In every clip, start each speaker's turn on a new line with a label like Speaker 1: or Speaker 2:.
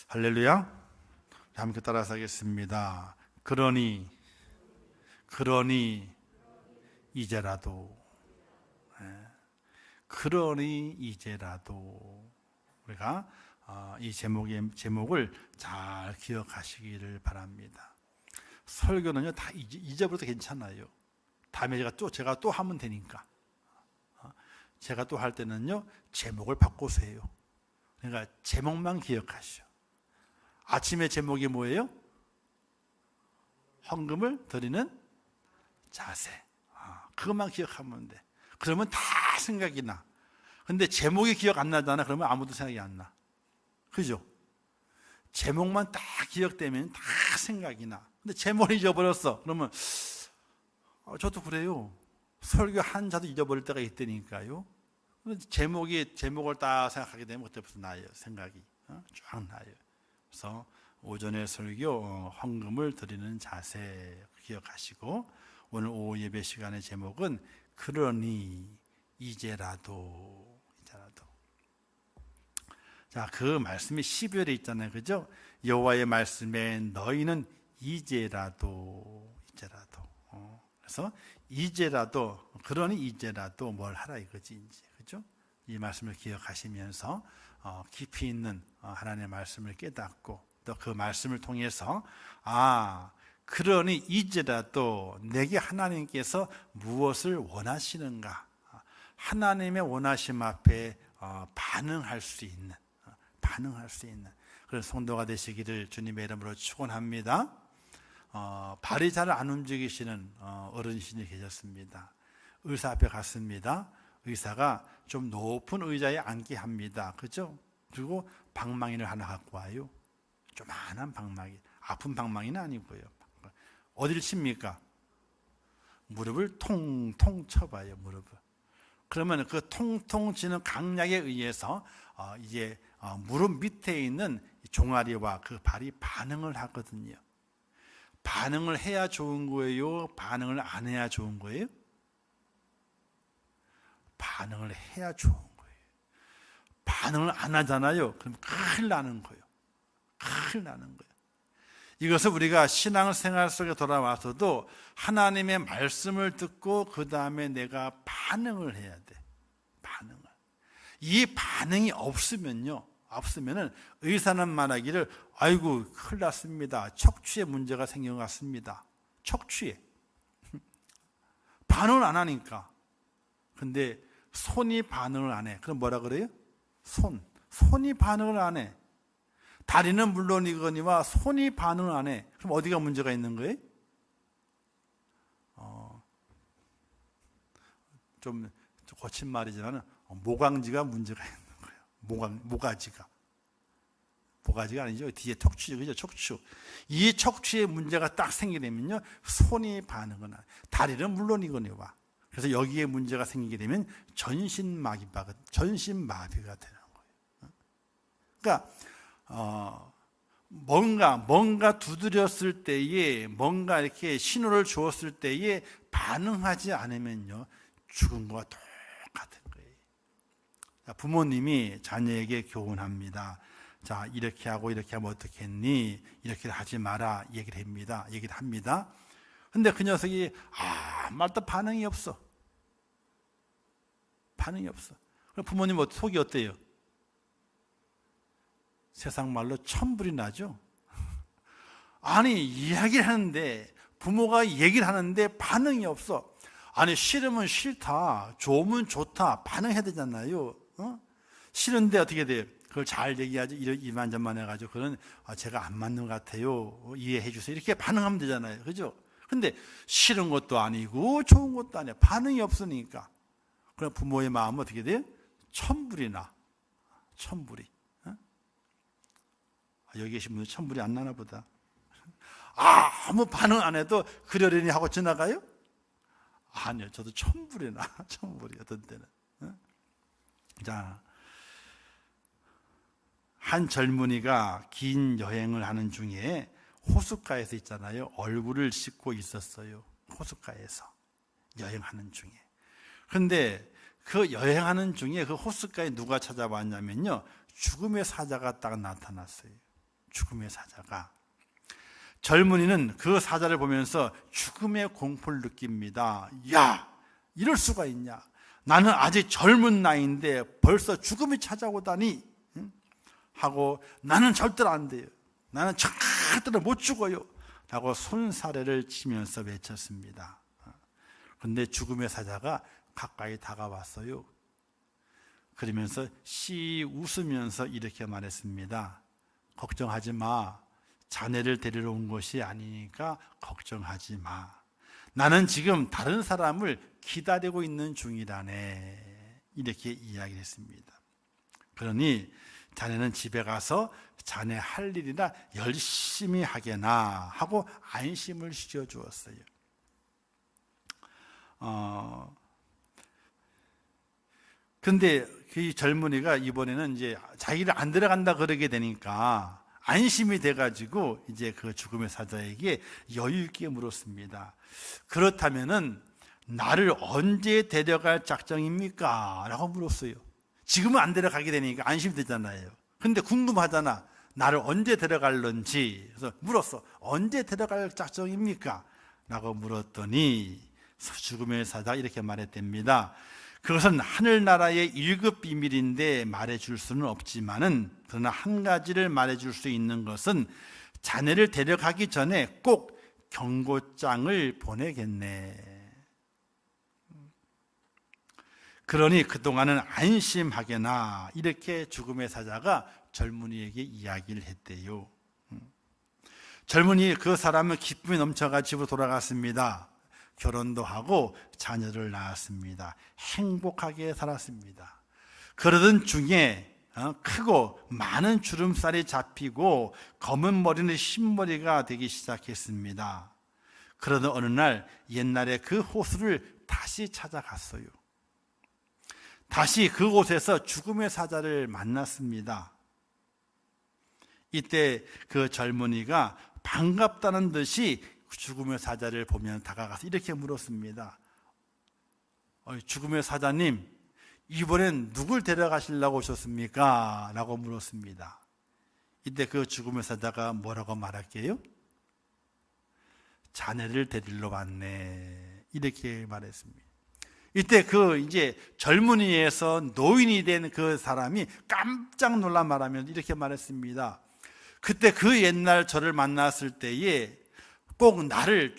Speaker 1: 할렐루야. 함께 따라서 하겠습니다. 그러니 이제라도, 그러니 이제라도 우리가 이 제목을 잘 기억하시기를 바랍니다. 설교는요 다 잊어버려도 괜찮아요. 다음에 제가 또 하면 되니까. 제가 또 할 때는요 제목을 바꿔서 해요. 그러니까 제목만 기억하시오. 아침에 제목이 뭐예요? 헌금을 드리는 자세. 그것만 기억하면 돼. 그러면 다 생각이 나. 근데 제목이 기억 안 나잖아. 그러면 아무도 생각이 안 나. 그죠? 제목만 딱 기억되면 다 생각이 나. 근데 제목을 잊어버렸어. 그러면 저도 그래요. 설교 한자도 잊어버릴 때가 있다니까요. 제목을 딱 생각하게 되면 그때부터 나요. 생각이 쫙 나요. 그래서 오전에 설교 헌금을 드리는 자세 기억하시고, 오늘 오후 예배 시간의 제목은 그러니 이제라도. 자, 그 말씀이 12절에 있잖아요. 그죠? 여호와의 말씀에 너희는 이제라도. 그래서 이제라도, 그러니 이제라도 뭘 하라 이거지, 이제. 그죠? 이 말씀을 기억하시면서 깊이 있는 하나님의 말씀을 깨닫고, 또 그 말씀을 통해서 그러니 이제라도 내게 하나님께서 무엇을 원하시는가, 하나님의 원하심 앞에 반응할 수 있는 그런 성도가 되시기를 주님의 이름으로 축원합니다. 발이 잘 안 움직이시는 어르신이 계셨습니다. 의사 앞에 갔습니다. 의사가 좀 높은 의자에 앉게 합니다. 그죠? 그리고 방망이를 하나 갖고 와요. 조만한 방망이. 아픈 방망이는 아니고요. 어디를 칩니까? 무릎을 통통 쳐봐요. 무릎을. 그러면 그 통통 치는 강약에 의해서 이제 무릎 밑에 있는 종아리와 그 발이 반응을 하거든요. 반응을 해야 좋은 거예요? 반응을 안 해야 좋은 거예요? 반응을 해야 좋은 거예요. 반응을 안 하잖아요. 그럼 큰일 나는 거예요. 이것을 우리가 신앙생활 속에 돌아와서도 하나님의 말씀을 듣고 그 다음에 내가 반응을 해야 돼. 이 반응이 없으면은 의사는 말하기를 아이고 큰일 났습니다. 척추에 문제가 생긴 것 같습니다. 척추에. 반응을 안 하니까. 근데 손이 반응을 안 해. 그럼 뭐라 그래요? 손이 반응을 안 해. 다리는 물론이거니와 손이 반응을 안 해. 그럼 어디가 문제가 있는 거예요? 좀 거친 말이지만 모강지가 문제가 있는 거예요. 모가지가 아니죠. 뒤에 척추죠. 그죠? 척추. 이 척추에 문제가 딱 생기게 되면요, 손이 반응을 안 해. 다리는 물론이거니와. 그래서 여기에 문제가 생기게 되면 전신마비가 되는 거예요. 그러니까 뭔가 두드렸을 때에, 뭔가 이렇게 신호를 주었을 때에 반응하지 않으면요, 죽은 거와 똑같은 거예요. 부모님이 자녀에게 교훈합니다. 자, 이렇게 하면 어떻게 했니? 이렇게 하지 마라 얘기를 합니다. 근데 그 녀석이 말도 반응이 없어. 그럼 부모님 속이 어때요? 세상 말로 천불이 나죠. 아니, 이야기를 하는데, 부모가 얘기를 하는데 반응이 없어. 아니, 싫으면 싫다, 좋으면 좋다, 반응해야 되잖아요. 싫은데 어떻게 돼요? 그걸 잘 얘기하지. 이만저만 해가지고 그런 제가 안 맞는 것 같아요, 이해해 주세요, 이렇게 반응하면 되잖아요. 그죠? 근데 싫은 것도 아니고 좋은 것도 아니야. 반응이 없으니까. 그럼 부모의 마음은 어떻게 돼요? 천불이 나. 여기 계신 분들 천불이 안 나나 보다. 아무 반응 안 해도 그러려니 하고 지나가요? 아니요, 저도 천불이 나. 어떤 때는. 자, 한 젊은이가 긴 여행을 하는 중에 호숫가에서 있잖아요, 얼굴을 씻고 있었어요. 호숫가에서 여행하는 중에. 그런데 그 여행하는 중에 그 호숫가에 누가 찾아왔냐면요, 죽음의 사자가 딱 나타났어요. 죽음의 사자가. 젊은이는 그 사자를 보면서 죽음의 공포를 느낍니다. 야, 이럴 수가 있냐? 나는 아직 젊은 나이인데 벌써 죽음이 찾아오다니 하고, 나는 절대로 안 돼요. 나는 절대로 못 죽어요 라고 손사래를 치면서 외쳤습니다. 그런데 죽음의 사자가 가까이 다가왔어요. 그러면서 씨 웃으면서 이렇게 말했습니다. 걱정하지 마. 자네를 데리러 온 것이 아니니까 걱정하지 마. 나는 지금 다른 사람을 기다리고 있는 중이라네. 이렇게 이야기를 했습니다. 그러니 자네는 집에 가서 자네 할 일이나 열심히 하게나 하고 안심을 시켜주었어요. 근데 그 젊은이가 이번에는 이제 자기를 안 데려간다 그러게 되니까 안심이 돼가지고 이제 그 죽음의 사자에게 여유 있게 물었습니다. 그렇다면은 나를 언제 데려갈 작정입니까? 라고 물었어요. 지금은 안 데려가게 되니까 안심되잖아요. 근데 궁금하잖아. 나를 언제 데려갈런지. 그래서 물었어. 언제 데려갈 작정입니까? 라고 물었더니 죽음의 사자 이렇게 말했답니다. 그것은 하늘나라의 1급 비밀인데 말해줄 수는 없지만은, 그러나 한 가지를 말해줄 수 있는 것은 자네를 데려가기 전에 꼭 경고장을 보내겠네. 그러니 그동안은 안심하게나. 이렇게 죽음의 사자가 젊은이에게 이야기를 했대요. 젊은이 그 사람은 기쁨이 넘쳐가 집으로 돌아갔습니다. 결혼도 하고 자녀를 낳았습니다. 행복하게 살았습니다. 그러던 중에 크고 많은 주름살이 잡히고 검은 머리는 흰머리가 되기 시작했습니다. 그러던 어느 날 옛날에 그 호수를 다시 찾아갔어요. 다시 그곳에서 죽음의 사자를 만났습니다. 이때 그 젊은이가 반갑다는 듯이 죽음의 사자를 보면 다가가서 이렇게 물었습니다. 죽음의 사자님, 이번엔 누굴 데려가시려고 오셨습니까? 라고 물었습니다. 이때 그 죽음의 사자가 뭐라고 말할게요? 자네를 데리러 왔네. 이렇게 말했습니다. 이때 그 이제 젊은이에서 노인이 된 그 사람이 깜짝 놀라 말하면 이렇게 말했습니다. 그때 그 옛날 저를 만났을 때에 꼭 나를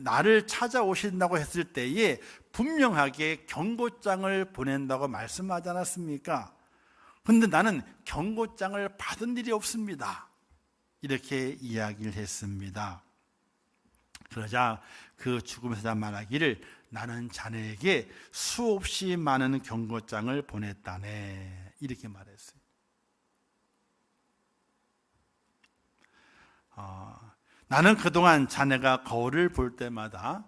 Speaker 1: 나를 찾아오신다고 했을 때에 분명하게 경고장을 보낸다고 말씀하지 않았습니까? 그런데 나는 경고장을 받은 일이 없습니다. 이렇게 이야기를 했습니다. 그러자 그 죽음의 사자 말하기를, 나는 자네에게 수없이 많은 경고장을 보냈다네. 이렇게 말했어요. 나는 그동안 자네가 거울을 볼 때마다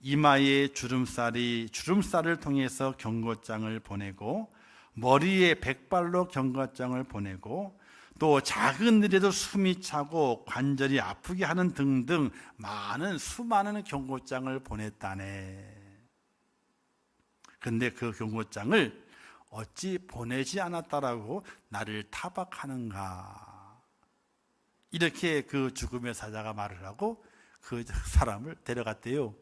Speaker 1: 이마에 주름살을 통해서 경고장을 보내고, 머리에 백발로 경고장을 보내고, 또 작은 일에도 숨이 차고 관절이 아프게 하는 등등 수많은 경고장을 보냈다네. 근데 그 경고장을 어찌 보내지 않았다라고 나를 타박하는가. 이렇게 그 죽음의 사자가 말을 하고 그 사람을 데려갔대요.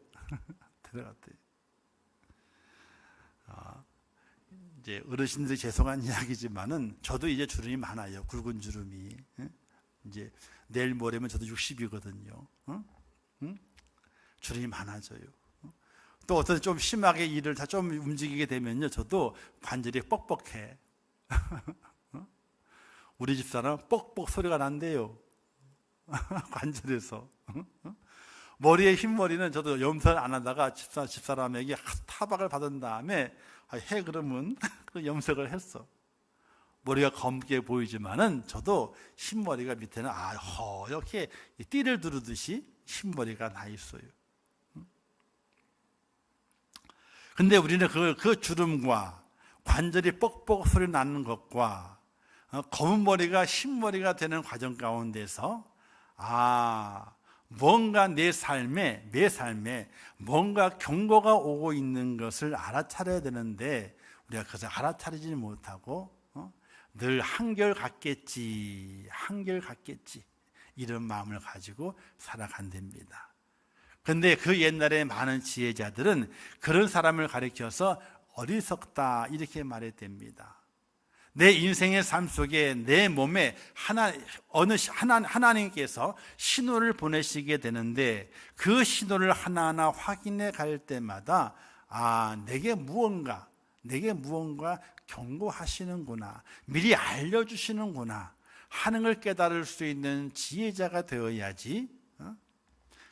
Speaker 1: 데려갔대요. 이제 어르신들이 죄송한 이야기지만은 저도 이제 주름이 많아요. 굵은 주름이. 이제 내일 모레면 저도 60이거든요. 주름이 많아져요. 또 어떤 좀 심하게 일을 다 좀 움직이게 되면요, 저도 관절이 뻑뻑해. 우리 집사람 뻑뻑 소리가 난대요. 관절에서. 머리에 흰머리는 저도 염색을 안 하다가 집사람에게 타박을 받은 다음에 해 그러면 그 염색을 했어. 머리가 검게 보이지만은 저도 흰머리가 밑에는 허옇게 띠를 두르듯이 흰머리가 나 있어요. 근데 우리는 그 주름과 관절이 뻑뻑 소리 나는 것과 검은 머리가 흰머리가 되는 과정 가운데서 뭔가 내 삶에 뭔가 경고가 오고 있는 것을 알아차려야 되는데 우리가 그것을 알아차리지 못하고 늘 한결같겠지, 한결같겠지, 이런 마음을 가지고 살아간답니다. 근데 그 옛날에 많은 지혜자들은 그런 사람을 가리켜서 어리석다 이렇게 말했답니다. 내 인생의 삶 속에 내 몸에 하나님께서 신호를 보내시게 되는데 그 신호를 하나하나 확인해 갈 때마다 내게 무언가 경고하시는구나, 미리 알려주시는구나 하는 걸 깨달을 수 있는 지혜자가 되어야지,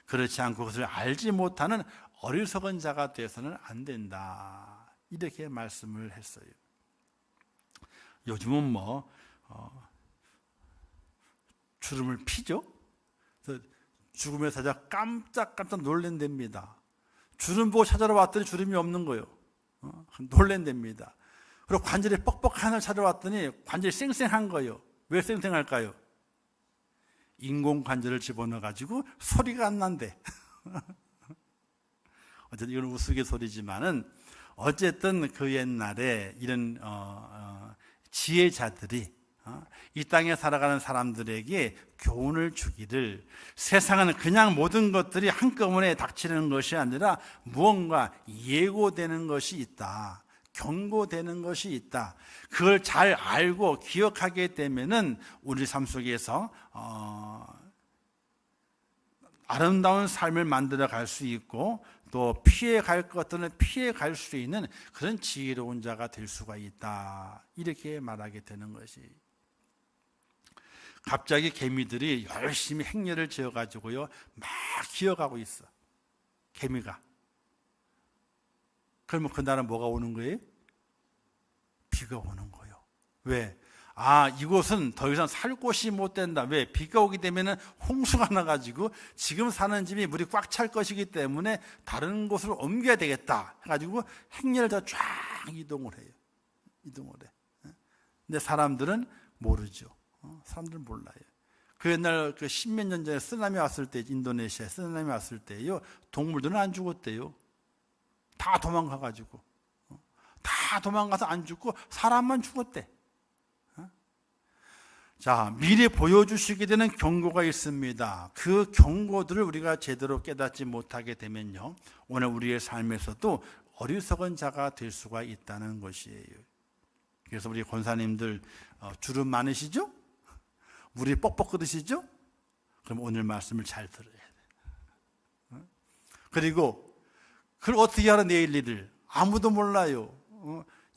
Speaker 1: 그렇지 않고 그것을 알지 못하는 어리석은 자가 되어서는 안 된다, 이렇게 말씀을 했어요. 요즘은 주름을 피죠. 죽음의 사자 깜짝깜짝 놀랜답니다. 주름 보고 찾아러 왔더니 주름이 없는 거예요. 놀랜답니다. 그리고 관절이 뻑뻑한 걸 찾아왔더니 관절이 쌩쌩한 거예요. 왜 쌩쌩할까요? 인공 관절을 집어넣어가지고 소리가 안 난대. 어쨌든 이건 우스갯소리지만은 어쨌든 그 옛날에 이런 지혜자들이 이 땅에 살아가는 사람들에게 교훈을 주기를, 세상은 그냥 모든 것들이 한꺼번에 닥치는 것이 아니라 무언가 예고되는 것이 있다, 경고되는 것이 있다. 그걸 잘 알고 기억하게 되면은 우리 삶 속에서 아름다운 삶을 만들어 갈 수 있고, 또 피해 갈 것들은 피해 갈 수 있는 그런 지혜로운 자가 될 수가 있다, 이렇게 말하게 되는 것이. 갑자기 개미들이 열심히 행렬을 지어가지고요 막 기어가고 있어, 개미가. 그러면 그날은 뭐가 오는 거예요? 비가 오는 거예요. 왜? 이곳은 더 이상 살 곳이 못 된다. 왜? 비가 오게 되면 홍수가 나가지고 지금 사는 집이 물이 꽉 찰 것이기 때문에 다른 곳으로 옮겨야 되겠다 해가지고 행렬을 다 쫙 이동을 해요. 근데 사람들은 모르죠. 사람들은 몰라요. 그 옛날 그 십몇 년 전에 쓰나미 왔을 때, 인도네시아에 쓰나미 왔을 때요, 동물들은 안 죽었대요. 다 도망가가지고, 다 도망가서 안 죽고 사람만 죽었대. 자, 미리 보여주시게 되는 경고가 있습니다. 그 경고들을 우리가 제대로 깨닫지 못하게 되면요, 오늘 우리의 삶에서도 어리석은 자가 될 수가 있다는 것이에요. 그래서 우리 권사님들 주름 많으시죠? 물이 뻑뻑 끓으시죠? 그럼 오늘 말씀을 잘 들어야 돼요. 그리고 그걸 어떻게 알아, 내일 일을? 아무도 몰라요.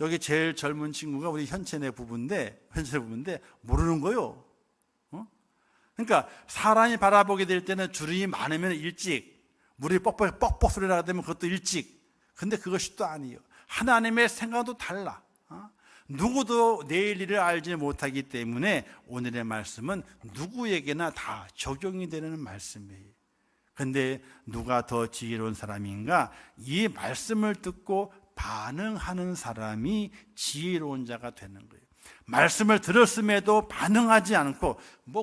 Speaker 1: 여기 제일 젊은 친구가 우리 현채네 부부인데 모르는 거요. 그러니까 사람이 바라보게 될 때는 주름이 많으면 일찍, 물이 뻑뻑 소리 나게 되면 그것도 일찍. 근데 그것이 또 아니에요. 하나님의 생각도 달라. 누구도 내일 일을 알지 못하기 때문에 오늘의 말씀은 누구에게나 다 적용이 되는 말씀이에요. 근데 누가 더 지혜로운 사람인가? 이 말씀을 듣고 반응하는 사람이 지혜로운 자가 되는 거예요. 말씀을 들었음에도 반응하지 않고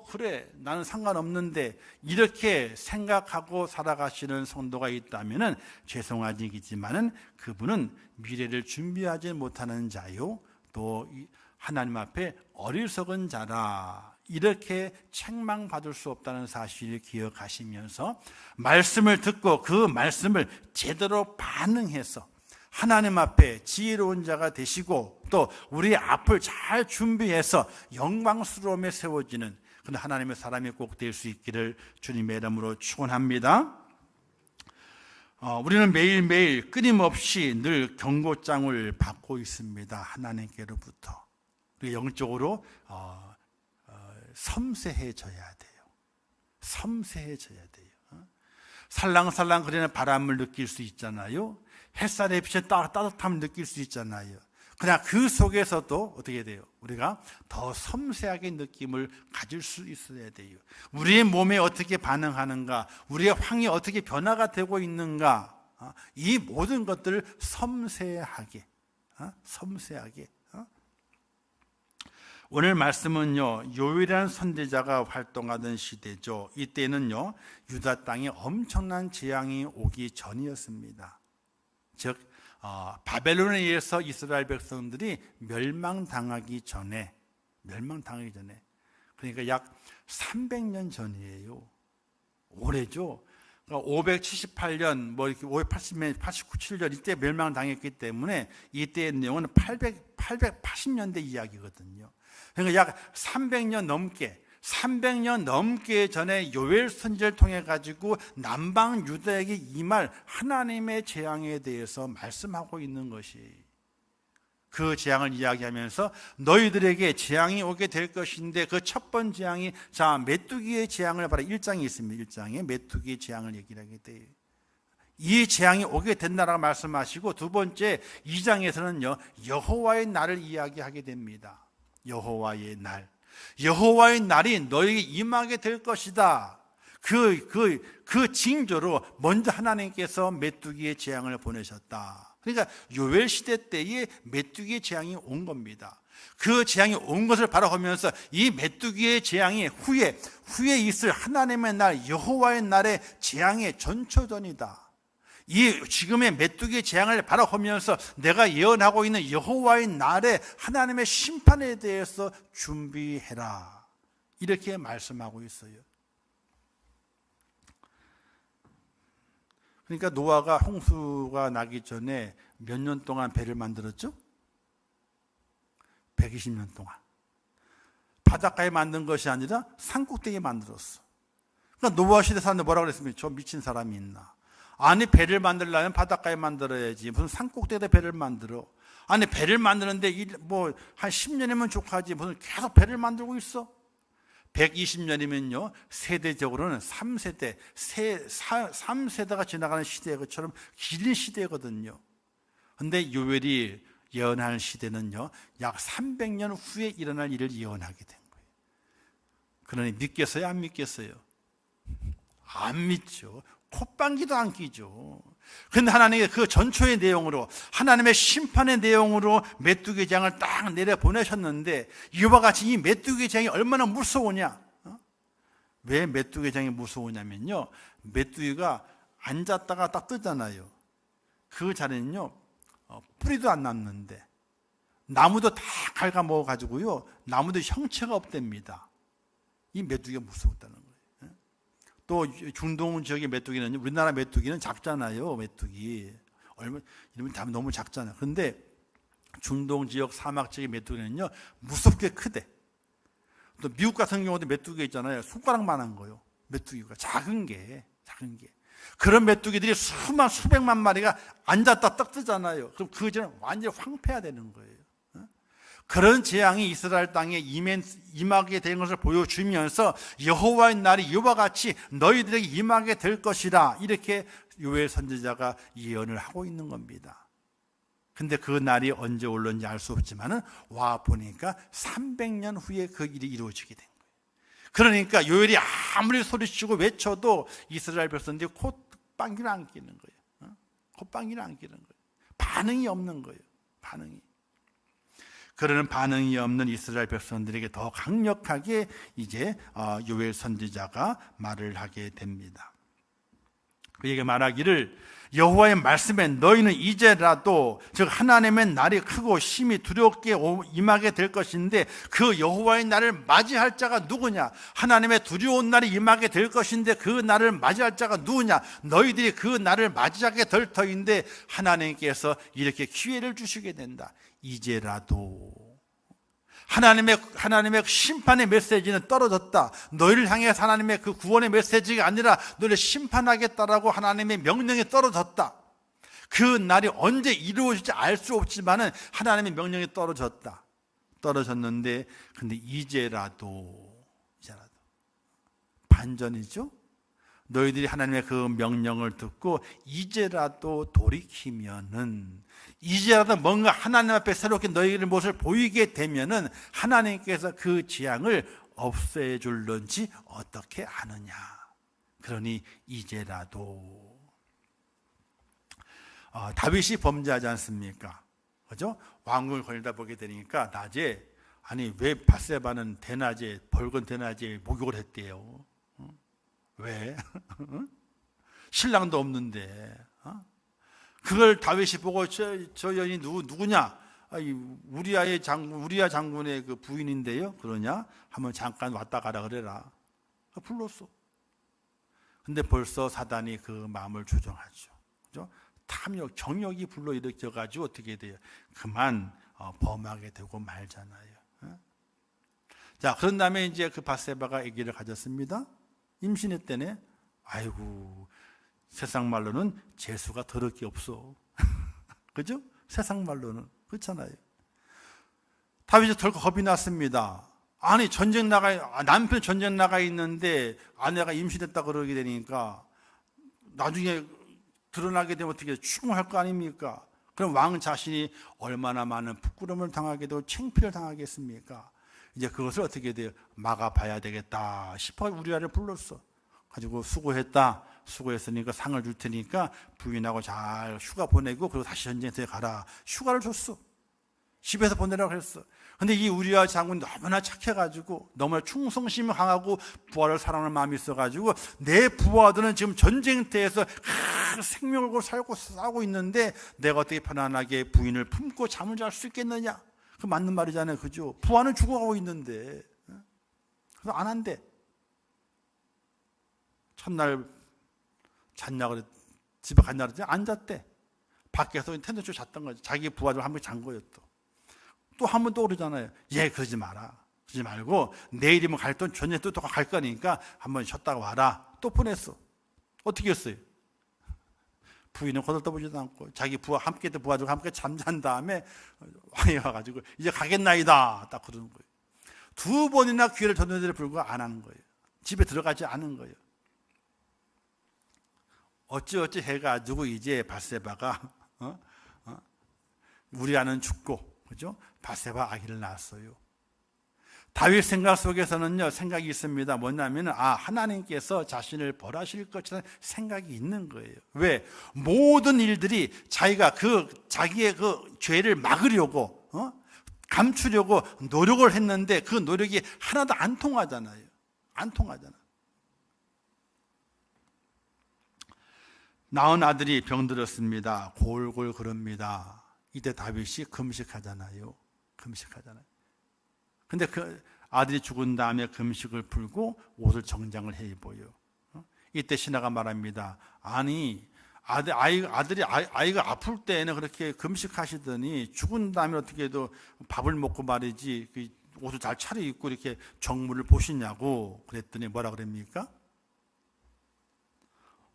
Speaker 1: 그래, 나는 상관없는데 이렇게 생각하고 살아가시는 성도가 있다면 죄송하지만은 그분은 미래를 준비하지 못하는 자요, 또 하나님 앞에 어리석은 자라, 이렇게 책망받을 수 없다는 사실을 기억하시면서 말씀을 듣고 그 말씀을 제대로 반응해서 하나님 앞에 지혜로운 자가 되시고, 또 우리 앞을 잘 준비해서 영광스러움에 세워지는 그런 하나님의 사람이 꼭 될 수 있기를 주님의 이름으로 축원합니다. 우리는 매일매일 끊임없이 늘 경고장을 받고 있습니다. 하나님께로부터. 영적으로 섬세해져야 돼요. 섬세해져야 돼요. 살랑살랑 거리는 바람을 느낄 수 있잖아요. 햇살의 빛에 따뜻함을 느낄 수 있잖아요. 그냥 그 속에서도 어떻게 돼요? 우리가 더 섬세하게 느낌을 가질 수 있어야 돼요. 우리의 몸에 어떻게 반응하는가, 우리의 황이 어떻게 변화가 되고 있는가, 이 모든 것들을 섬세하게. 오늘 말씀은요, 요엘이라는 선지자가 활동하던 시대죠. 이때는요, 유다 땅에 엄청난 재앙이 오기 전이었습니다. 즉 바벨론에 의해서 이스라엘 백성들이 멸망당하기 전에 멸망당하기 전에. 그러니까 약 300년 전이에요. 오래죠. 그러니까 578년, 뭐 이렇게 580년, 89, 7년 이때 멸망당했기 때문에 이때의 내용은 880년대 이야기거든요. 그러니까 약 300년 넘게 전에 요엘 선지자를 통해 가지고 남방 유다에게 임할 하나님의 재앙에 대해서 말씀하고 있는 것이, 그 재앙을 이야기하면서 너희들에게 재앙이 오게 될 것인데 그 첫 번째 재앙이 메뚜기의 재앙을 봐라. 1장에 있습니다. 1장에 메뚜기의 재앙을 얘기를 하게 돼요. 이 재앙이 오게 된다라고 말씀하시고, 두 번째 2장에서는요 여호와의 날을 이야기하게 됩니다. 여호와의 날이 너희에게 임하게 될 것이다. 그 징조로 먼저 하나님께서 메뚜기의 재앙을 보내셨다. 그러니까 요엘 시대 때에 메뚜기의 재앙이 온 겁니다. 그 재앙이 온 것을 바라보면서 이 메뚜기의 재앙이 후에 있을 하나님의 날, 여호와의 날의 재앙의 전초전이다. 이 지금의 메뚜기의 재앙을 바라보면서 내가 예언하고 있는 여호와의 날에 하나님의 심판에 대해서 준비해라, 이렇게 말씀하고 있어요. 그러니까 노아가 홍수가 나기 전에 몇 년 동안 배를 만들었죠? 120년 동안. 바닷가에 만든 것이 아니라 산꼭대기에 만들었어. 그러니까 노아 시대 사람들 뭐라고 그랬습니까? 저 미친 사람이 있나? 아니, 배를 만들려면 바닷가에 만들어야지 무슨 산꼭대기에 배를 만들어? 아니, 배를 만드는데 뭐 한 10년이면 족하지 무슨 계속 배를 만들고 있어? 120년이면요 세대적으로는 3세대가 지나가는 시대의 것처럼 긴 시대거든요. 근데 요엘이 예언할 시대는요 약 300년 후에 일어날 일을 예언하게 된 거예요. 그러니 믿겠어요, 안 믿겠어요? 안 믿죠. 콧방귀도 안 끼죠. 그런데 하나님의 그 전초의 내용으로, 하나님의 심판의 내용으로 메뚜기 재앙을 딱 내려보내셨는데, 이와 같이 이 메뚜기 재앙이 얼마나 무서우냐? 왜 메뚜기 재앙이 무서우냐면요, 메뚜기가 앉았다가 딱 뜨잖아요. 그 자리는요 뿌리도 안 남는데 나무도 다 갉아먹어가지고요 나무도 형체가 없답니다. 이 메뚜기가 무서웠다는 거예요. 또 중동 지역의 메뚜기는, 우리나라 메뚜기는 작잖아요. 메뚜기 이러면 다 너무 작잖아요. 그런데 중동 지역 사막 지역의 메뚜기는요 무섭게 크대. 또 미국 같은 경우도 메뚜기가 있잖아요. 손가락만한 거요. 메뚜기가 작은 게. 그런 메뚜기들이 수백만 마리가 앉았다 딱 뜨잖아요. 그럼 그 전에 완전히 황폐화 되는 거예요. 그런 재앙이 이스라엘 땅에 임하게 된 것을 보여주면서 여호와의 날이 이와 같이 너희들에게 임하게 될 것이라, 이렇게 요엘 선지자가 예언을 하고 있는 겁니다. 근데 그 날이 언제 올는지 알 수 없지만은 와 보니까 300년 후에 그 일이 이루어지게 된 거예요. 그러니까 요엘이 아무리 소리치고 외쳐도 이스라엘 백성들이 콧방귀를 안 끼는 거예요. 콧방귀를 안 끼는 거예요. 반응이 없는 거예요. 그러는 반응이 없는 이스라엘 백성들에게 더 강력하게 이제 요엘 선지자가 말을 하게 됩니다. 그에게 말하기를, 여호와의 말씀에 너희는 이제라도, 즉 하나님의 날이 크고 심히 두렵게 임하게 될 것인데 그 여호와의 날을 맞이할 자가 누구냐? 하나님의 두려운 날이 임하게 될 것인데 그 날을 맞이할 자가 누구냐? 너희들이 그 날을 맞이하게 될 터인데 하나님께서 이렇게 기회를 주시게 된다. 이제라도 하나님의 심판의 메시지는 떨어졌다. 너희를 향해서 하나님의 그 구원의 메시지가 아니라 너희를 심판하겠다라고 하나님의 명령이 떨어졌다. 그 날이 언제 이루어질지 알 수 없지만은 하나님의 명령이 떨어졌는데, 근데 이제라도 반전이죠. 너희들이 하나님의 그 명령을 듣고 이제라도 돌이키면은, 이제라도 뭔가 하나님 앞에 새롭게 너희의 모습을 보이게 되면은 하나님께서 그 재앙을 없애줄런지 어떻게 아느냐. 그러니 이제라도. 다윗이 범죄하지 않습니까? 그죠? 왕궁을 거닐다 보게 되니까 낮에, 아니 왜 밧세바는 대낮에, 벌건 대낮에 목욕을 했대요? 왜? 신랑도 없는데. 그걸 다윗이 보고 저 여인이 누구냐? 우리야 장군의 그 부인인데요. 그러냐? 한번 잠깐 왔다 가라 그래라. 불렀어. 근데 벌써 사단이 그 마음을 조정하죠. 그죠? 탐욕, 정욕이 불러일으켜가지고 어떻게 돼요? 그만 범하게 되고 말잖아요. 자, 그런 다음에 이제 그 밧세바가 아기를 가졌습니다. 임신했대네. 아이고, 세상 말로는 재수가 더럽게 없어. 그죠? 세상 말로는. 그렇잖아요. 다윗이 덜컥 겁이 났습니다. 아니, 남편 전쟁 나가 있는데 아내가 임신했다 그러게 되니까 나중에 드러나게 되면 어떻게 추궁할 거 아닙니까? 그럼 왕 자신이 얼마나 많은 부끄러움을 당하게 되고 창피를 당하겠습니까? 이제 그것을 어떻게 돼요? 막아봐야 되겠다 싶어 우리아를 불렀어. 가지고 수고했으니까 상을 줄 테니까 부인하고 잘 휴가 보내고 그리고 다시 전쟁터에 가라. 휴가를 줬어. 집에서 보내라고 했어. 근데 이 우리아 장군이 너무나 착해가지고 너무나 충성심이 강하고 부하를 사랑하는 마음이 있어가지고 내 부하들은 지금 전쟁터에서 생명을 걸고 싸우고 있는데 내가 어떻게 편안하게 부인을 품고 잠을 잘 수 있겠느냐? 그 맞는 말이잖아요. 그죠? 부하는 죽어가고 있는데. 그래서 안 한대. 첫날 잤냐 집에 갔냐 그랬더니 안 잤대. 밖에서 텐트 쪽 잤던 거지. 자기 부하들 한 번 잔 거예요. 또 한 번 또 그러잖아요. 그러지 마라. 그러지 말고 내일이면 갈 돈 전에 또 갈 거니까 한 번 쉬었다가 와라. 또 보냈어. 어떻게 했어요? 부인은 거들떠보지도 않고 자기 함께 있던 부하들과 함께 잠잔 다음에 왕이 와가지고 이제 가겠나이다. 딱 그러는 거예요. 2번이나 기회를 줬는데도 불구하고 안 하는 거예요. 집에 들어가지 않은 거예요. 어찌어찌 해가지고 이제 밧세바가 우리아는 죽고 그죠? 밧세바 아기를 낳았어요. 다윗 생각 속에서는요 생각이 있습니다. 뭐냐면 하나님께서 자신을 벌하실 것이라는 생각이 있는 거예요. 왜? 모든 일들이 자기의 그 죄를 막으려고 감추려고 노력을 했는데 그 노력이 하나도 안 통하잖아요. 안 통하잖아. 낳은 아들이 병들었습니다. 골골 그럽니다. 이때 다윗이 금식하잖아요. 근데 그 아들이 죽은 다음에 금식을 풀고 옷을 정장을 해 입어요. 이때 신하가 말합니다. 아니, 아이가 아플 때는 그렇게 금식하시더니 죽은 다음에 어떻게 해도 밥을 먹고 말이지 옷을 잘 차려입고 이렇게 정물을 보시냐고 그랬더니 뭐라 그럽니까?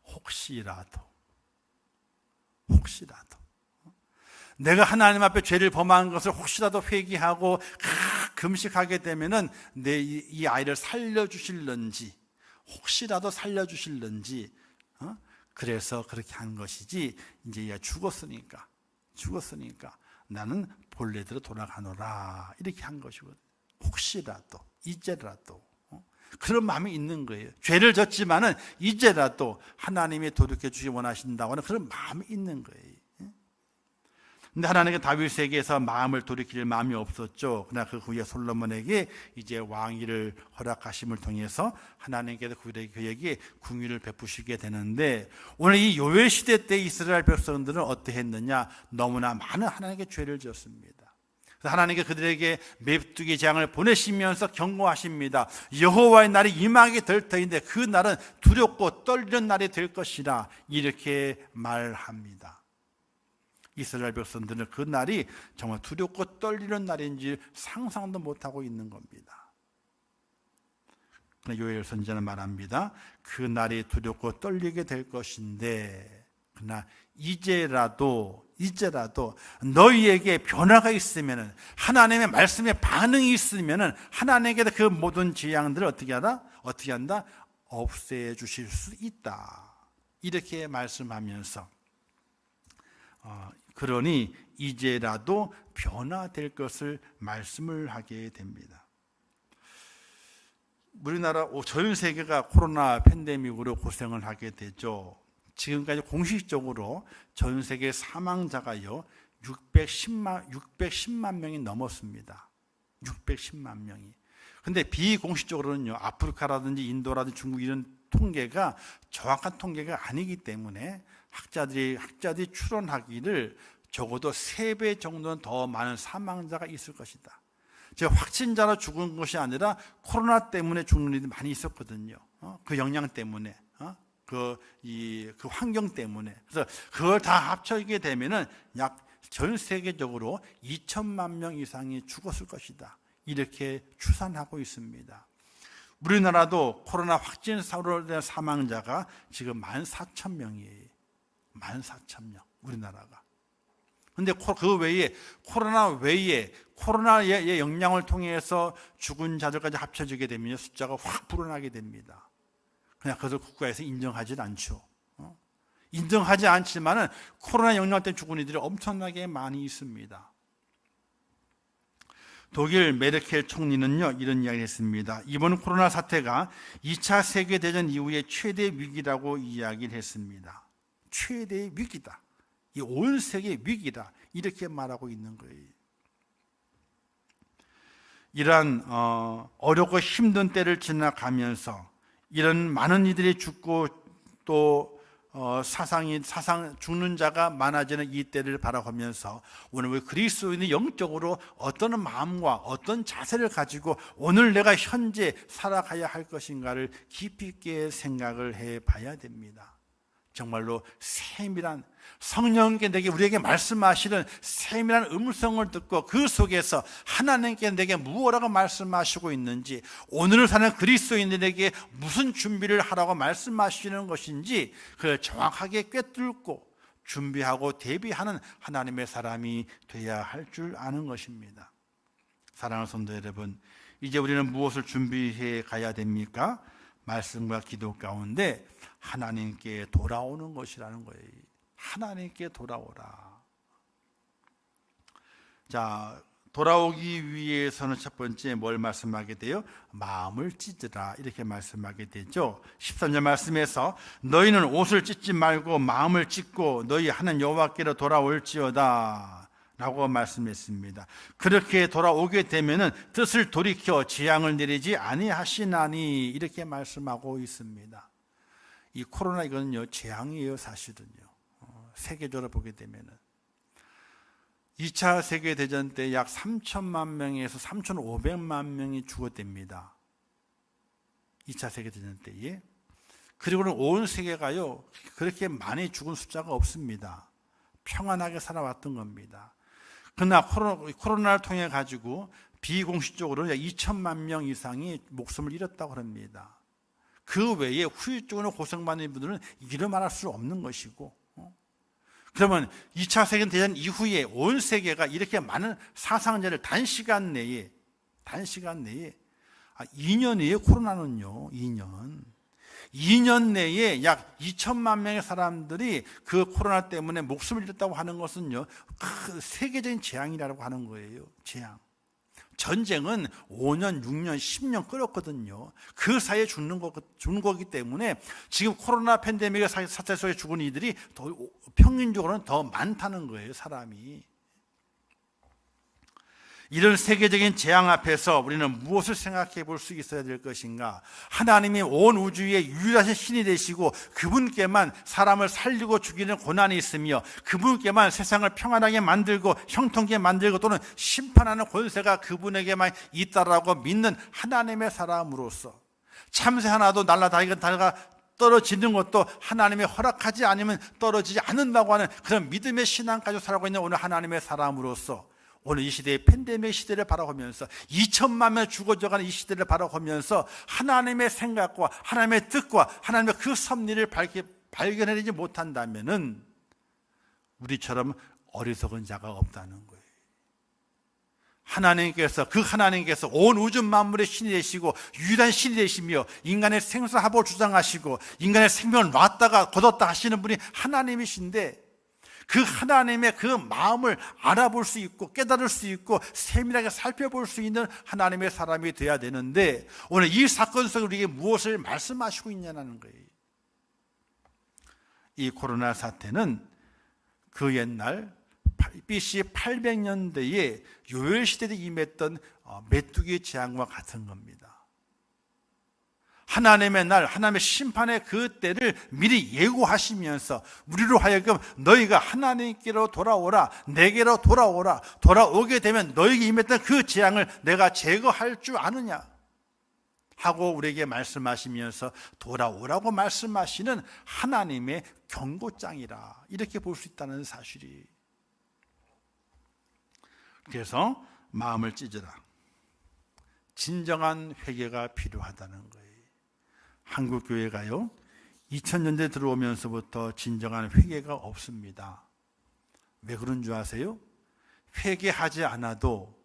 Speaker 1: 혹시라도 내가 하나님 앞에 죄를 범한 것을 혹시라도 회개하고 금식하게 되면은 이 아이를 살려주실런지 혹시라도 살려주실런지 그래서 그렇게 한 것이지 이제 얘가 죽었으니까 나는 본래대로 돌아가노라 이렇게 한 것이거든요. 혹시라도 이제라도 그런 마음이 있는 거예요. 죄를 졌지만은 이제라도 하나님이 돌이켜 주시기 원하신다고 하는 그런 마음이 있는 거예요. 근데 하나님께 다윗에게서 마음을 돌이킬 마음이 없었죠. 그러나 그 후에 솔로몬에게 이제 왕위를 허락하심을 통해서 하나님께서 그에게 궁유를 베푸시게 되는데 오늘 이 요엘 시대 때 이스라엘 백성들은 어떠했느냐? 너무나 많은 하나님께 죄를 지었습니다. 하나님께 그들에게 메뚜기 재앙을 보내시면서 경고하십니다. 여호와의 날이 임하게 될 터인데 그 날은 두렵고 떨리는 날이 될 것이라 이렇게 말합니다. 이스라엘 백성들은 그 날이 정말 두렵고 떨리는 날인지 상상도 못하고 있는 겁니다. 요엘 선지자는 말합니다. 그 날이 두렵고 떨리게 될 것인데 그러나 이제라도 너희에게 변화가 있으면 하나님의 말씀에 반응이 있으면 하나님께서 그 모든 재앙들을 어떻게 한다? 없애 주실 수 있다. 이렇게 말씀하면서 그러니 이제라도 변화될 것을 말씀을 하게 됩니다. 우리나라 전 세계가 코로나 팬데믹으로 고생을 하게 되죠. 지금까지 공식적으로 전 세계 사망자가요 610만 명이 넘었습니다. 610만 명이. 근데 비공식적으로는요 아프리카라든지 인도라든지 중국 이런 통계가 정확한 통계가 아니기 때문에 학자들이 추론하기를 적어도 3배 정도는 더 많은 사망자가 있을 것이다. 제가 확진자로 죽은 것이 아니라 코로나 때문에 죽는 일이 많이 있었거든요. 그 영향 때문에, 그 환경 때문에. 그래서 그걸 다 합쳐지게 되면은 약 전 세계적으로 2천만 명 이상이 죽었을 것이다. 이렇게 추산하고 있습니다. 우리나라도 코로나 확진사로 된 사망자가 지금 14,000명이에요. 14,000명, 우리나라가. 근데 그 외에 코로나의 영향을 통해서 죽은 자들까지 합쳐지게 되면 숫자가 확 불어나게 됩니다. 그냥 그것을 국가에서 인정하지 않죠. 인정하지 않지만은 코로나 영향 때문에 죽은 이들이 엄청나게 많이 있습니다. 독일 메르켈 총리는요, 이런 이야기를 했습니다. 이번 코로나 사태가 2차 세계대전 이후의 최대 위기라고 이야기를 했습니다. 최대의 위기다. 이 온 세계의 위기다. 이렇게 말하고 있는 거예요. 이러한 어렵고 힘든 때를 지나가면서 이런 많은 이들이 죽고 또 죽는 자가 많아지는 이 때를 바라보면서 오늘 우리 그리스도인이 영적으로 어떤 마음과 어떤 자세를 가지고 오늘 내가 현재 살아가야 할 것인가를 깊이 있게 생각을 해봐야 됩니다. 정말로 세밀한 성령께 우리에게 말씀하시는 세밀한 음성을 듣고 그 속에서 하나님께 내게 무엇라고 말씀하시고 있는지, 오늘을 사는 그리스도인들에게 무슨 준비를 하라고 말씀하시는 것인지 그걸 정확하게 꿰뚫고 준비하고 대비하는 하나님의 사람이 되어야 할 줄 아는 것입니다. 사랑하는 성도 여러분, 이제 우리는 무엇을 준비해 가야 됩니까? 말씀과 기도 가운데 하나님께 돌아오는 것이라는 거예요. 하나님께 돌아오라. 자, 돌아오기 위해서는 첫 번째 뭘 말씀하게 돼요? 마음을 찢으라, 이렇게 말씀하게 되죠. 13절 말씀에서 너희는 옷을 찢지 말고 마음을 찢고 너희 하나님 여호와께로 돌아올지어다 라고 말씀했습니다. 그렇게 돌아오게 되면은 뜻을 돌이켜 재앙을 내리지 아니하시나니, 이렇게 말씀하고 있습니다. 이 코로나 이거는요, 재앙이에요. 사실은요. 세계적으로 보게 되면은 2차 세계대전 때 약 3천만 명에서 3,500만 명이 죽었답니다. 2차 세계대전 때에. 그리고는 온 세계가요, 그렇게 많이 죽은 숫자가 없습니다. 평안하게 살아왔던 겁니다. 그러나 코로나를 통해 가지고 비공식적으로 2천만 명 이상이 목숨을 잃었다고 합니다. 그 외에 후유증으로 고생받는 분들은 이를 말할 수 없는 것이고, 그러면 2차 세계대전 이후에 온 세계가 이렇게 많은 사상자를 단시간 내에 2년 내에 코로나는요, 2년 내에 약 2천만 명의 사람들이 그 코로나 때문에 목숨을 잃었다고 하는 것은요, 그 세계적인 재앙이라고 하는 거예요. 재앙. 전쟁은 5년, 6년, 10년 끌었거든요. 그 사이에 죽는 거기 때문에 지금 코로나 팬데믹의 사태 속에 죽은 이들이 더 평균적으로는 더 많다는 거예요, 사람이. 이런 세계적인 재앙 앞에서 우리는 무엇을 생각해 볼 수 있어야 될 것인가? 하나님이 온 우주의 유일하신 신이 되시고 그분께만 사람을 살리고 죽이는 고난이 있으며 그분께만 세상을 평안하게 만들고 형통하게 만들고 또는 심판하는 권세가 그분에게만 있다라고 믿는 하나님의 사람으로서, 참새 하나도 날아다니다가 떨어지는 것도 하나님이 허락하지 않으면 떨어지지 않는다고 하는 그런 믿음의 신앙 가지고 살아가고 있는 오늘 하나님의 사람으로서, 오늘 이 시대의 팬데믹 시대를 바라보면서 2천만 명 죽어져가는 이 시대를 바라보면서 하나님의 생각과 하나님의 뜻과 하나님의 그 섭리를 발견해내지 못한다면은 우리처럼 어리석은 자가 없다는 거예요. 하나님께서 온 우주 만물의 신이 되시고 유일한 신이 되시며 인간의 생사합을 주장하시고 인간의 생명을 놨다가 거뒀다 하시는 분이 하나님이신데, 그 하나님의 그 마음을 알아볼 수 있고 깨달을 수 있고 세밀하게 살펴볼 수 있는 하나님의 사람이 되어야 되는데, 오늘 이 사건 속에 우리에게 무엇을 말씀하시고 있냐는 거예요. 이 코로나 사태는 그 옛날 BC 800년대에 요엘시대에 임했던 메뚜기 재앙과 같은 겁니다. 하나님의 날, 하나님의 심판의 그 때를 미리 예고하시면서 우리로 하여금 너희가 하나님께로 돌아오라, 내게로 돌아오라, 돌아오게 되면 너희에게 임했던 그 재앙을 내가 제거할 줄 아느냐 하고 우리에게 말씀하시면서 돌아오라고 말씀하시는 하나님의 경고장이라, 이렇게 볼 수 있다는 사실이. 그래서 마음을 찢으라. 진정한 회개가 필요하다는 거예요. 한국교회가요, 2000년대 들어오면서부터 진정한 회개가 없습니다. 왜 그런 줄 아세요? 회개하지 않아도,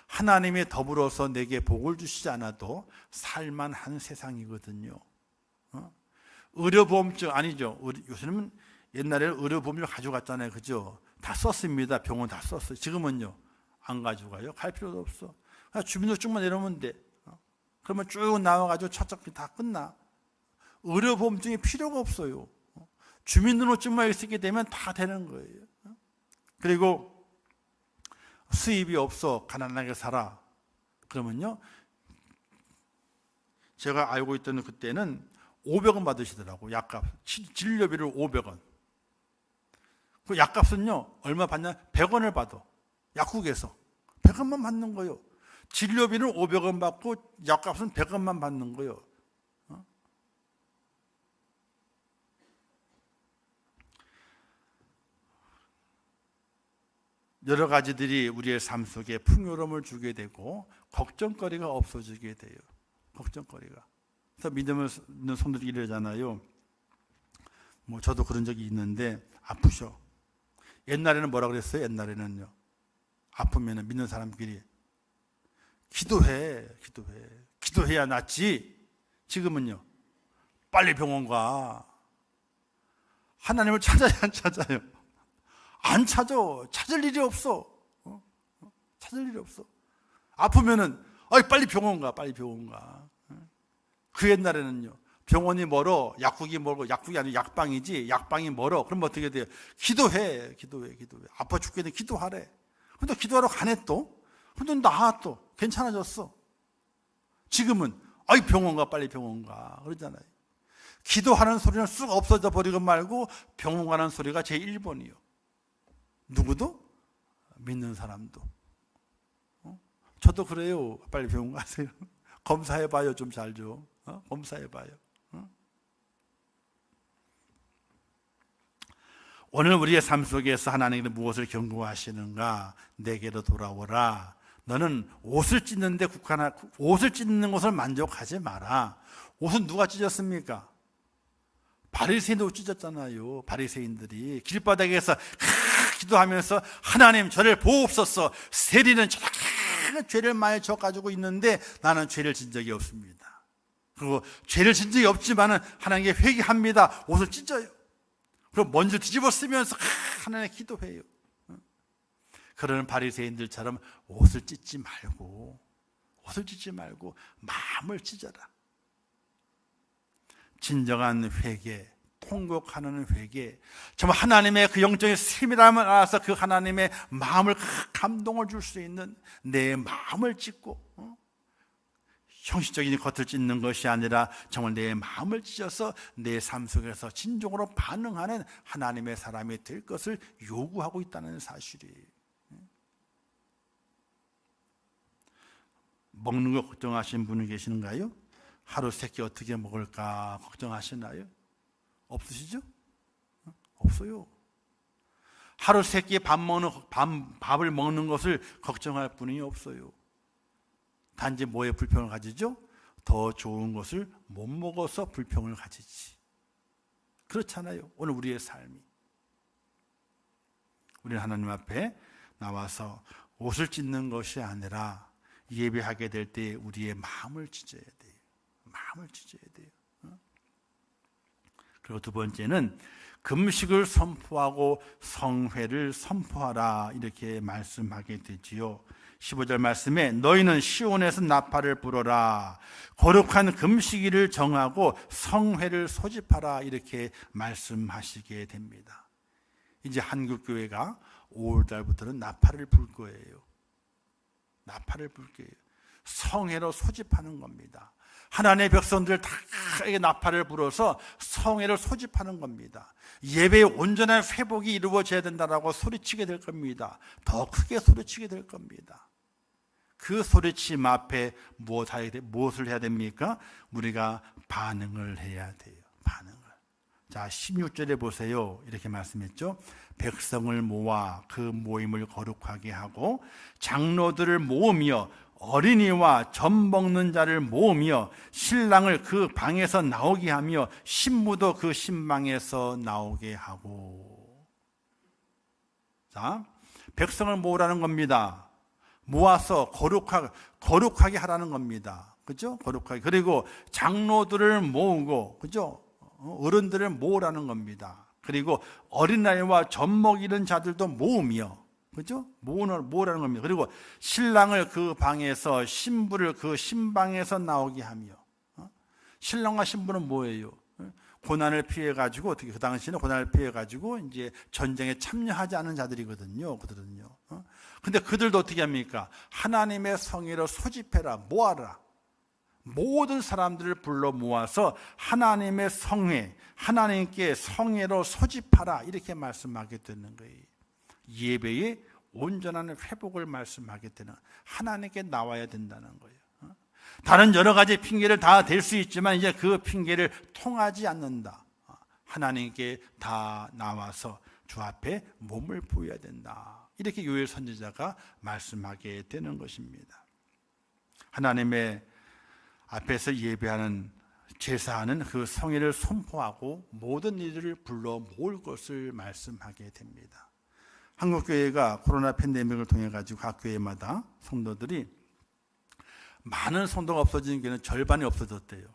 Speaker 1: 하나님이 더불어서 내게 복을 주시지 않아도 살만한 세상이거든요. 의료보험증 아니죠. 요새는 옛날에는 의료보험증 가져갔잖아요. 그죠? 다 썼습니다. 병원 다 썼어요. 지금은요, 안 가져가요. 갈 필요도 없어. 그냥 주민등록증만 내놓으면 돼. 그러면 쭉 나와가지고 차착 다 끝나. 의료보험증이 필요가 없어요. 주민등록증만 있게 되면 다 되는 거예요. 그리고 수입이 없어, 가난하게 살아. 그러면요, 제가 알고 있던 그때는 500원 받으시더라고. 약값, 진료비를 500원. 그 약값은요, 얼마 받냐? 100원을 받아. 약국에서 100원만 받는 거예요. 진료비는 500원 받고 약값은 100원만 받는 거예요. 여러 가지들이 우리의 삶 속에 풍요로움을 주게 되고 걱정거리가 없어지게 돼요. 걱정거리가. 그래서 믿음을 있는 성도들이 이러잖아요. 저도 그런 적이 있는데 아프셔. 옛날에는 뭐라 그랬어요? 옛날에는요, 아프면 믿는 사람끼리 기도해야 낫지. 지금은요, 빨리 병원 가. 하나님을 찾아야 안 찾아요? 안 찾아. 찾을 일이 없어. 찾을 일이 없어. 아프면은 빨리 병원 가. 그 옛날에는요, 병원이 멀어, 약국이 멀고, 약국이 아니고 약방이지, 약방이 멀어. 그럼 어떻게 돼요? 기도해. 아파 죽겠는데 기도하래. 근데 기도하러 가네 또. 근데 나아 또. 괜찮아졌어. 지금은 빨리 병원 가. 그러잖아요. 기도하는 소리는 쑥 없어져 버리고 말고 병원 가는 소리가 제일 1번이요. 누구도? 믿는 사람도. 저도 그래요. 빨리 병원 가세요. 검사해봐요. 좀 잘 좀. 검사해봐요. 오늘 우리의 삶 속에서 하나님께서 무엇을 경고하시는가? 내게로 돌아오라. 너는 옷을 찢는 것을 만족하지 마라. 옷은 누가 찢었습니까? 바리새인도 찢었잖아요. 바리새인들이 길바닥에서 기도하면서 하나님 저를 보옵소서. 세리는 저렇게 죄를 많이 져가지고 있는데 나는 죄를 진 적이 없습니다. 그리고 죄를 진 적이 없지만은 하나님께 회개합니다. 옷을 찢어요. 그리고 먼지를 뒤집어 쓰면서 하나님께 기도해요. 그러는 바리새인들처럼 옷을 찢지 말고 마음을 찢어라. 진정한 회개, 통곡하는 회개, 정말 하나님의 그 영적인 세밀함을 알아서 그 하나님의 마음을 감동을 줄 수 있는 내 마음을 찢고, 형식적인 겉을 찢는 것이 아니라 정말 내 마음을 찢어서 내 삶 속에서 진정으로 반응하는 하나님의 사람이 될 것을 요구하고 있다는 사실이에요. 먹는 거 걱정하시는 분이 계시는가요? 하루 세 끼 어떻게 먹을까 걱정하시나요? 없으시죠? 없어요. 하루 세 끼 밥을 먹는 것을 걱정할 분이 없어요. 단지 뭐에 불평을 가지죠? 더 좋은 것을 못 먹어서 불평을 가지지. 그렇잖아요. 오늘 우리의 삶이. 우리는 하나님 앞에 나와서 옷을 찢는 것이 아니라 예배하게 될 때 우리의 마음을 찢어야 돼요. 마음을 찢어야 돼요. 그리고 두 번째는 금식을 선포하고 성회를 선포하라, 이렇게 말씀하게 되지요. 15절 말씀에 너희는 시온에서 나팔을 불어라, 거룩한 금식일을 정하고 성회를 소집하라, 이렇게 말씀하시게 됩니다. 이제 한국교회가 5월달부터는 나팔을 불 거예요. 나팔을 불 거예요. 성회로 소집하는 겁니다. 하나님의 백성들 다 나팔을 불어서 성회를 소집하는 겁니다. 예배의 온전한 회복이 이루어져야 된다라고 소리치게 될 겁니다. 더 크게 소리치게 될 겁니다. 그 소리침 앞에 무엇을 해야 됩니까? 우리가 반응을 해야 돼요. 반응을. 자, 16절에 보세요. 이렇게 말씀했죠. 백성을 모아 그 모임을 거룩하게 하고 장로들을 모으며 어린이와 젖 먹는 자를 모으며 신랑을 그 방에서 나오게 하며 신부도 그 신방에서 나오게 하고. 자, 백성을 모으라는 겁니다. 모아서 거룩하게 하라는 겁니다. 그죠? 거룩하게. 그리고 장로들을 모으고, 그죠? 어른들을 모으라는 겁니다. 그리고 어린아이와 젖 먹이는 자들도 모으며, 그죠? 모으라는 겁니다. 그리고 신랑을 그 방에서, 신부를 그 신방에서 나오게 하며. 신랑과 신부는 뭐예요? 고난을 피해가지고, 어떻게 그 당시에는 고난을 피해가지고 이제 전쟁에 참여하지 않은 자들이거든요. 그들은요. 근데 그들도 어떻게 합니까? 하나님의 성회로 소집해라, 모아라. 모든 사람들을 불러 모아서 하나님의 성회, 하나님께 성회로 소집하라. 이렇게 말씀하게 되는 거예요. 예배의 온전한 회복을 말씀하게 되는, 하나님께 나와야 된다는 거예요. 다른 여러 가지 핑계를 다 댈 수 있지만 이제 그 핑계를 통하지 않는다. 하나님께 다 나와서 주 앞에 몸을 보여야 된다. 이렇게 요엘 선지자가 말씀하게 되는 것입니다. 하나님의 앞에서 예배하는, 제사하는 그 성회를 선포하고 모든 이들을 불러 모을 것을 말씀하게 됩니다. 한국교회가 코로나 팬데믹을 통해 가지고 각 교회마다 성도들이, 많은 성도가 없어진 교회는 절반이 없어졌대요.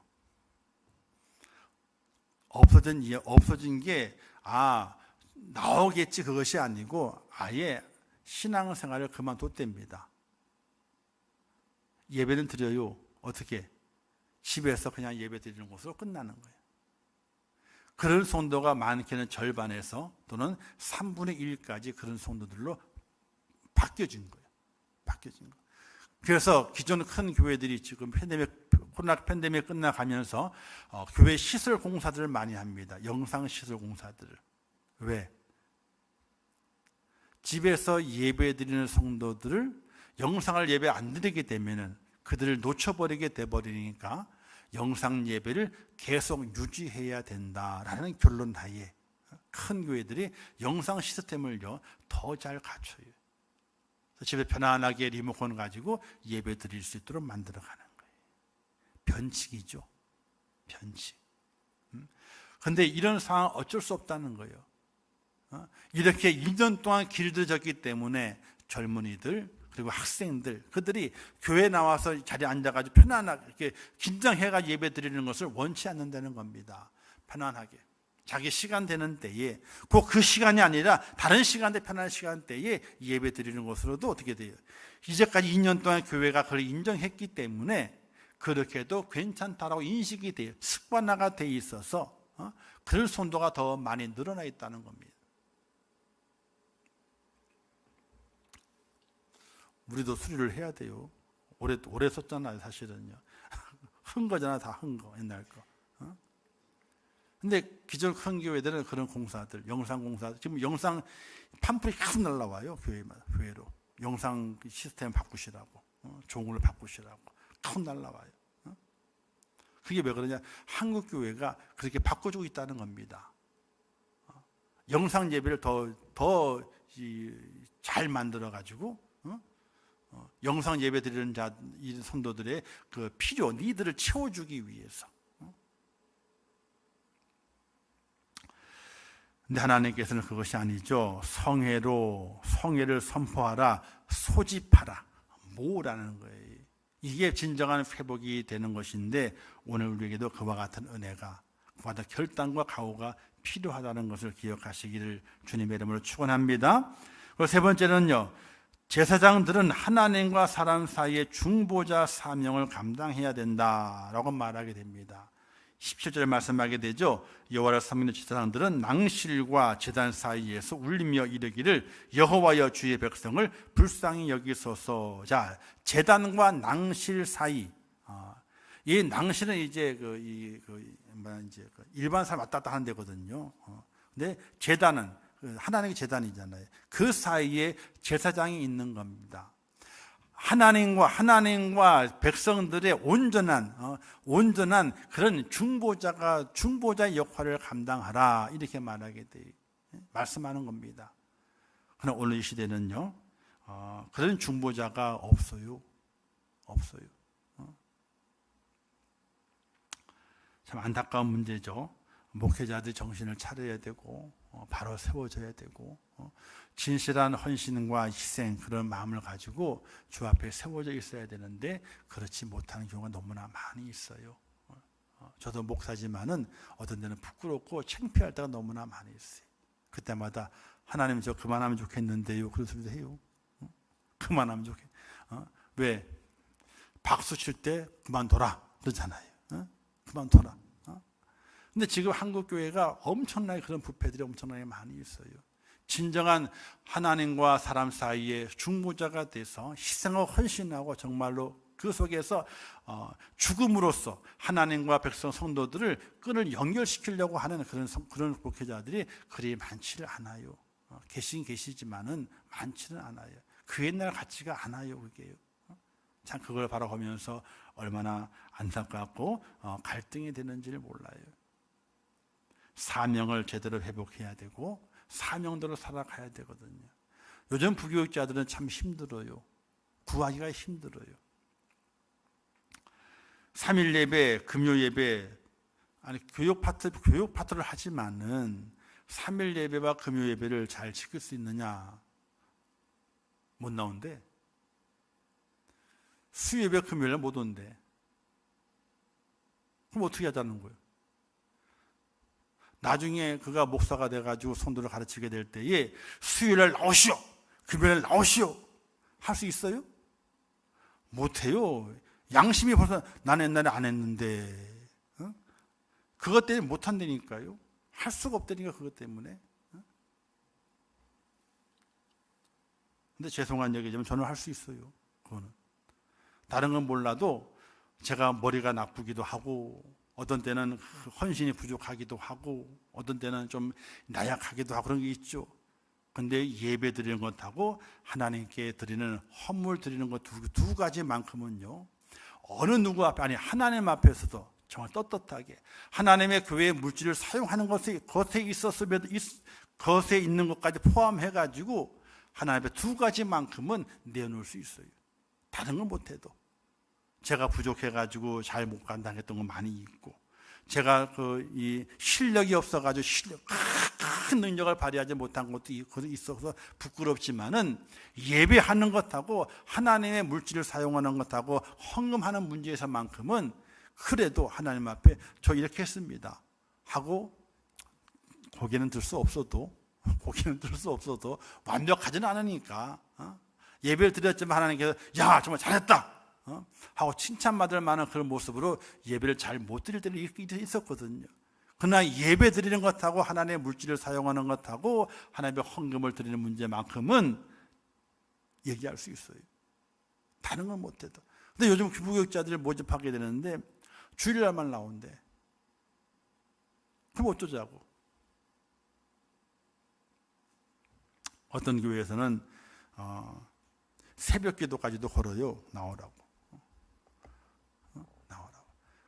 Speaker 1: 없어진 게 나오겠지 그것이 아니고 아예 신앙생활을 그만뒀답니다. 예배는 드려요. 어떻게? 집에서 그냥 예배 드리는 것으로 끝나는 거예요. 그런 성도가 많게는 절반에서 또는 3분의 1까지 그런 성도들로 바뀌어진 거예요. 그래서 기존 큰 교회들이 지금 코로나 팬데믹 끝나가면서 교회 시설 공사들을 많이 합니다. 영상 시설 공사들을. 왜? 집에서 예배 드리는 성도들을 영상을 예배 안 드리게 되면은 그들을 놓쳐버리게 돼버리니까 영상 예배를 계속 유지해야 된다라는 결론 하에 큰 교회들이 영상 시스템을요 더 잘 갖춰요. 집에 편안하게 리모컨 가지고 예배 드릴 수 있도록 만들어가는 거예요. 변칙이죠. 변칙. 그런데 이런 상황 어쩔 수 없다는 거예요. 이렇게 1년 동안 길들여졌기 때문에 젊은이들 그리고 학생들, 그들이 교회에 나와서 자리에 앉아가지고 편안하게 이렇게 긴장해가 예배 드리는 것을 원치 않는다는 겁니다. 편안하게 자기 시간 되는 때에, 꼭 그 시간이 아니라 다른 시간대, 편안한 시간대에 예배 드리는 것으로도 어떻게 돼요? 이제까지 2년 동안 교회가 그걸 인정했기 때문에 그렇게도 괜찮다라고 인식이 돼요. 습관화가 돼 있어서 그럴 성도가 더 많이 늘어나 있다는 겁니다. 우리도 수리를 해야 돼요. 오래 썼잖아요, 사실은요. 흔 거잖아, 다 흔 거, 옛날 거. 근데 기존 큰 교회들은 그런 공사들, 영상 공사들, 지금 영상 팜플이 계속 날라와요, 교회로. 영상 시스템 바꾸시라고, 종을 바꾸시라고, 계속 날라와요. 그게 왜 그러냐? 한국 교회가 그렇게 바꿔주고 있다는 겁니다. 영상 예배를 더 잘 만들어가지고, 영상 예배 드리는 이 성도들의 그 필요, 니들을 채워주기 위해서. 근데 하나님께서는 그것이 아니죠. 성회를 선포하라, 소집하라, 모으라는 거예요. 이게 진정한 회복이 되는 것인데 오늘 우리에게도 그와 같은 은혜가, 그와 같은 결단과 각오가 필요하다는 것을 기억하시기를 주님의 이름으로 축원합니다. 그리고 세 번째는요, 제사장들은 하나님과 사람 사이의 중보자 사명을 감당해야 된다라고 말하게 됩니다. 17절에 말씀하게 되죠. 여호와를 섬기는 제사장들은 낭실과 제단 사이에서 울리며 이르기를 여호와여 주의 백성을 불쌍히 여기소서. 자, 제단과 낭실 사이, 이 낭실은 이제 일반 사람 왔다 갔다 하는 데거든요. 근데 제단은 하나님의 제단이잖아요. 그 사이에 제사장이 있는 겁니다. 하나님과 백성들의 온전한 그런 중보자의 역할을 감당하라, 이렇게 말하게 돼 말씀하는 겁니다. 그러나 오늘 이 시대는요, 그런 중보자가 없어요. 참 안타까운 문제죠. 목회자들이 정신을 차려야 되고 바로 세워져야 되고 진실한 헌신과 희생, 그런 마음을 가지고 주 앞에 세워져 있어야 되는데 그렇지 못하는 경우가 너무나 많이 있어요. 저도 목사지만은 어떤 데는 부끄럽고 창피할 때가 너무나 많이 있어요. 그때마다 하나님, 저 그만하면 좋겠는데요, 그런 소리도 해요. 그만하면 좋겠. 왜? 박수 칠 때 그만둬라 그러잖아요. 그만둬라. 근데 지금 한국 교회가 엄청나게 그런 부패들이 엄청나게 많이 있어요. 진정한 하나님과 사람 사이에 중보자가 돼서 희생하고 헌신하고 정말로 그 속에서 죽음으로써 하나님과 백성 성도들을 끈을 연결시키려고 하는 그런 목회자들이 그리 많지를 않아요. 계시지만은 많지는 않아요. 그 옛날 같지가 않아요, 그게요. 참 그걸 바라보면서 얼마나 안타깝고 갈등이 되는지를 몰라요. 사명을 제대로 회복해야 되고 사명대로 살아가야 되거든요. 요즘 부교육자들은 참 힘들어요. 구하기가 힘들어요. 3일 예배, 금요 예배, 교육 파트를 하지만은 3일 예배와 금요 예배를 잘 지킬 수 있느냐? 못 나온대. 수 예배 금요일에 못 온대. 그럼 어떻게 하자는 거예요? 나중에 그가 목사가 돼가지고 성도를 가르치게 될 때에 수요일날 나오시오, 금요일날 나오시오 할 수 있어요? 못해요. 양심이 벌써 난 옛날에 안 했는데 그것 때문에 못한다니까요. 할 수가 없다니까, 그것 때문에. 근데 죄송한 얘기지만 저는 할 수 있어요. 그거는 다른 건 몰라도 제가 머리가 나쁘기도 하고 어떤 때는 헌신이 부족하기도 하고 어떤 때는 좀 나약하기도 하고 그런 게 있죠. 근데 예배 드리는 것하고 하나님께 드리는 헌물 드리는 것 두 가지만큼은요, 어느 누구 앞에, 하나님 앞에서도 정말 떳떳하게 하나님의 교회의 물질을 사용하는 것에 있는 것까지 포함해가지고 하나님 앞에 두 가지만큼은 내놓을 수 있어요. 다른 건 못해도. 제가 부족해가지고 잘 못 간다 했던 건 많이 있고, 제가 이 실력이 없어가지고 큰 능력을 발휘하지 못한 것도 있어서 부끄럽지만은 예배하는 것하고 하나님의 물질을 사용하는 것하고 헌금하는 문제에서만큼은 그래도 하나님 앞에 저 이렇게 했습니다 하고 고개는 들 수 없어도 완벽하지는 않으니까 예배를 드렸지만 하나님께서 야 정말 잘했다 하고 칭찬받을 만한 그런 모습으로 예배를 잘 못 드릴 때는 있었거든요. 그러나 예배 드리는 것하고 하나님의 물질을 사용하는 것하고 하나님의 헌금을 드리는 문제만큼은 얘기할 수 있어요. 다른 건 못해도. 근데 요즘 부교육자들을 모집하게 되는데 주일날만 나온대. 그럼 어쩌자고. 어떤 교회에서는 새벽 기도까지도 걸어요. 나오라고.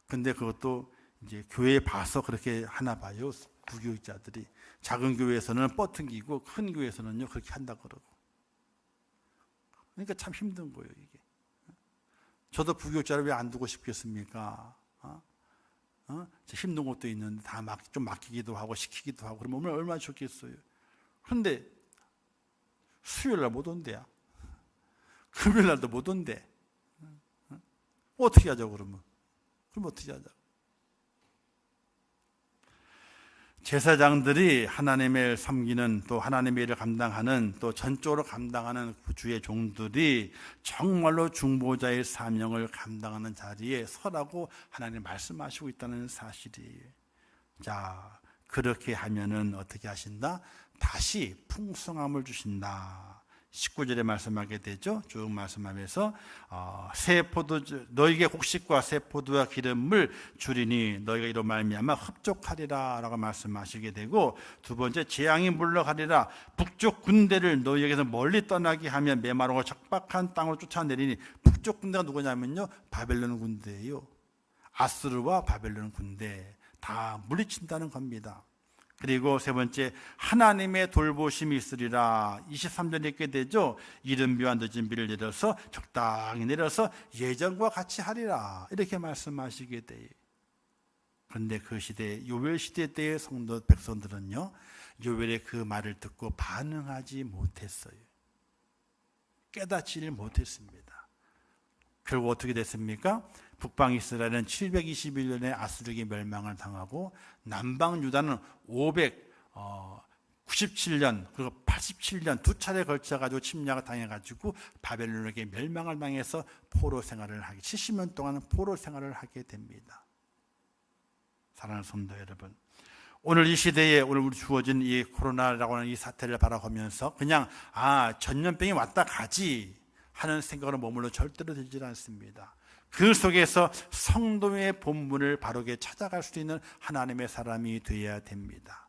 Speaker 1: 근데 그것도 이제 교회에 봐서 그렇게 하나 봐요. 부교육자들이. 작은 교회에서는 뻗팅기고 큰 교회에서는요 그렇게 한다 그러고. 그러니까 참 힘든 거예요, 이게. 저도 부교육자를 왜 안 두고 싶겠습니까? 힘든 것도 있는데 다 좀 맡기기도 하고 시키기도 하고 그러면 얼마나 좋겠어요. 그런데 수요일날 못 온대야. 금요일날도 못 온대. 어떻게 하자고 그러면? 그럼 어떻게 하자고? 제사장들이 하나님을 섬기는, 또 하나님의 일을 감당하는, 또 전적으로 감당하는 주의 종들이 정말로 중보자의 사명을 감당하는 자리에 서라고 하나님 말씀하시고 있다는 사실이에요. 자, 그렇게 하면은 어떻게 하신다? 다시 풍성함을 주신다. 19절에 말씀하게 되죠. 쭉 말씀하면서 너에게 곡식과 새 포도와 기름을 주리니 너희가 이로 말미암아 흡족하리라 라고 말씀하시게 되고, 두 번째, 재앙이 물러가리라. 북쪽 군대를 너희에게서 멀리 떠나게 하면 메마르고 적박한 땅으로 쫓아내리니, 북쪽 군대가 누구냐면요, 바벨론 군대예요. 아수르와 바벨론 군대 다 물리친다는 겁니다. 그리고 세 번째, 하나님의 돌보심이 있으리라. 23절에 있게 되죠. 이른 비와 늦은 비를 내려서 적당히 내려서 예전과 같이 하리라, 이렇게 말씀하시게 돼요. 그런데 그 시대, 요엘 시대 때의 성도 백성들은요, 요엘의 그 말을 듣고 반응하지 못했어요. 깨닫지를 못했습니다. 결국 어떻게 됐습니까? 북방 이스라엘은 721년에 아수르에게 멸망을 당하고, 남방 유다는 597년 그리고 87년 두 차례 걸쳐가지고 침략을 당해가지고 바벨론에게 멸망을 당해서 포로 생활을 하게, 70년 동안 포로 생활을 하게 됩니다. 사랑하는 성도 여러분, 오늘 이 시대에 오늘 주어진 이 코로나라고 하는 이 사태를 바라보면서 그냥 전염병이 왔다 가지 하는 생각으로 머물러 절대로 되지 않습니다. 그 속에서 성도의 본분을 바르게 찾아갈 수 있는 하나님의 사람이 되어야 됩니다.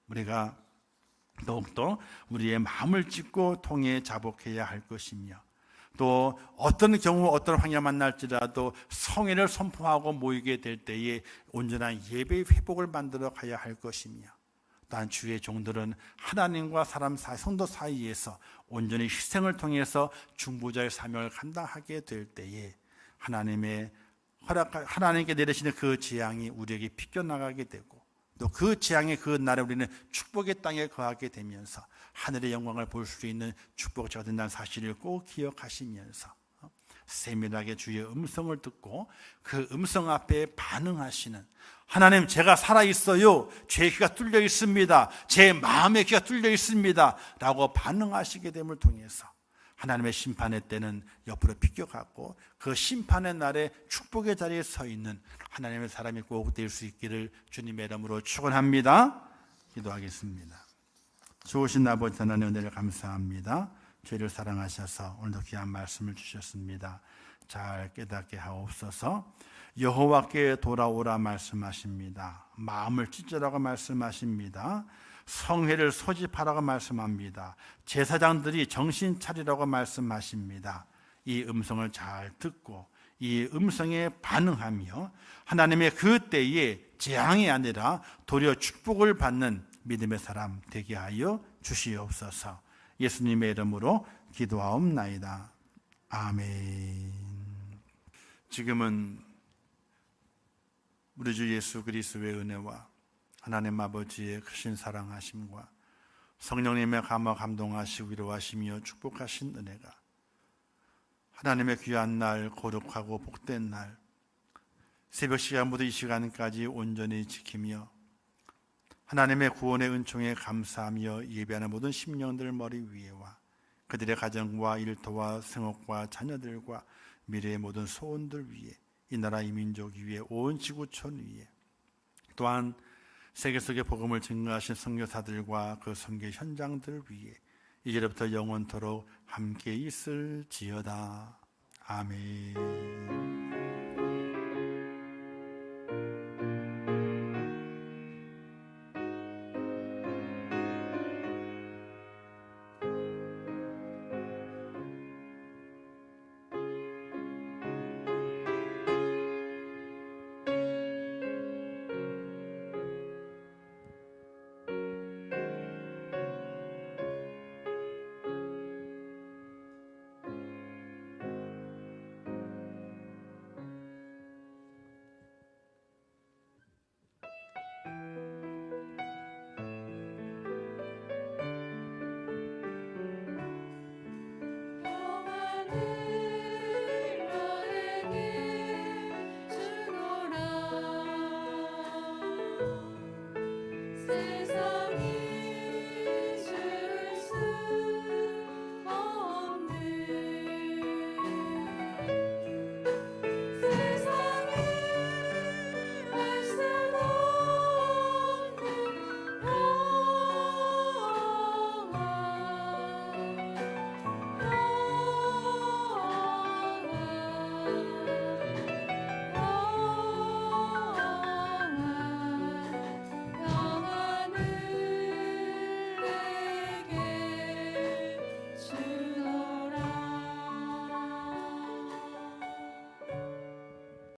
Speaker 1: 우리가 더욱더 우리의 마음을 찢고 통해 자복해야 할 것이며, 또 어떤 경우 어떤 환경을 만날지라도 성회를 선포하고 모이게 될 때에 온전한 예배의 회복을 만들어 가야 할 것이며, 또한 주의 종들은 하나님과 사람 사이, 성도 사이에서 온전히 희생을 통해서 중보자의 사명을 감당하게 될 때에 하나님께 내리시는 그 재앙이 우리에게 비껴나가게 되고, 또 그 재앙의 그 날에 우리는 축복의 땅에 거하게 되면서 하늘의 영광을 볼 수 있는 축복자가 된다는 사실을 꼭 기억하시면서 세밀하게 주의 음성을 듣고 그 음성 앞에 반응하시는, 하나님, 제가 살아있어요, 제 귀가 뚫려 있습니다, 제 마음의 귀가 뚫려 있습니다 라고 반응하시게 됨을 통해서 하나님의 심판의 때는 옆으로 비껴가고, 그 심판의 날에 축복의 자리에 서 있는 하나님의 사람이 꼭 될 수 있기를 주님의 이름으로 축원합니다. 기도하겠습니다. 좋으신 아버지 하나님, 은혜를 감사합니다. 죄를 사랑하셔서 오늘도 귀한 말씀을 주셨습니다. 잘 깨닫게 하옵소서. 여호와께 돌아오라 말씀하십니다. 마음을 찢으라고 말씀하십니다. 성회를 소집하라고 말씀합니다. 제사장들이 정신 차리라고 말씀하십니다. 이 음성을 잘 듣고 이 음성에 반응하며 하나님의 그 때에 재앙이 아니라 도리어 축복을 받는 믿음의 사람 되게 하여 주시옵소서. 예수님의 이름으로 기도하옵나이다. 아멘. 지금은 우리 주 예수 그리스도의 은혜와 하나님 아버지의 크신 사랑하심과 성령님의 감화 감동하시고 위로하시며 축복하신 은혜가 하나님의 귀한 날, 거룩하고 복된 날, 새벽 시간부터 이 시간까지 온전히 지키며 하나님의 구원의 은총에 감사하며 예배하는 모든 심령들 머리 위에와 그들의 가정과 일터와 생업과 자녀들과 미래의 모든 소원들 위에, 이 나라 이 민족 위에, 온 지구촌 위에, 또한 세계 속의 복음을 증거하신 선교사들과 그 선교 현장들 위에 이제부터 영원토록 함께 있을지어다. 아멘.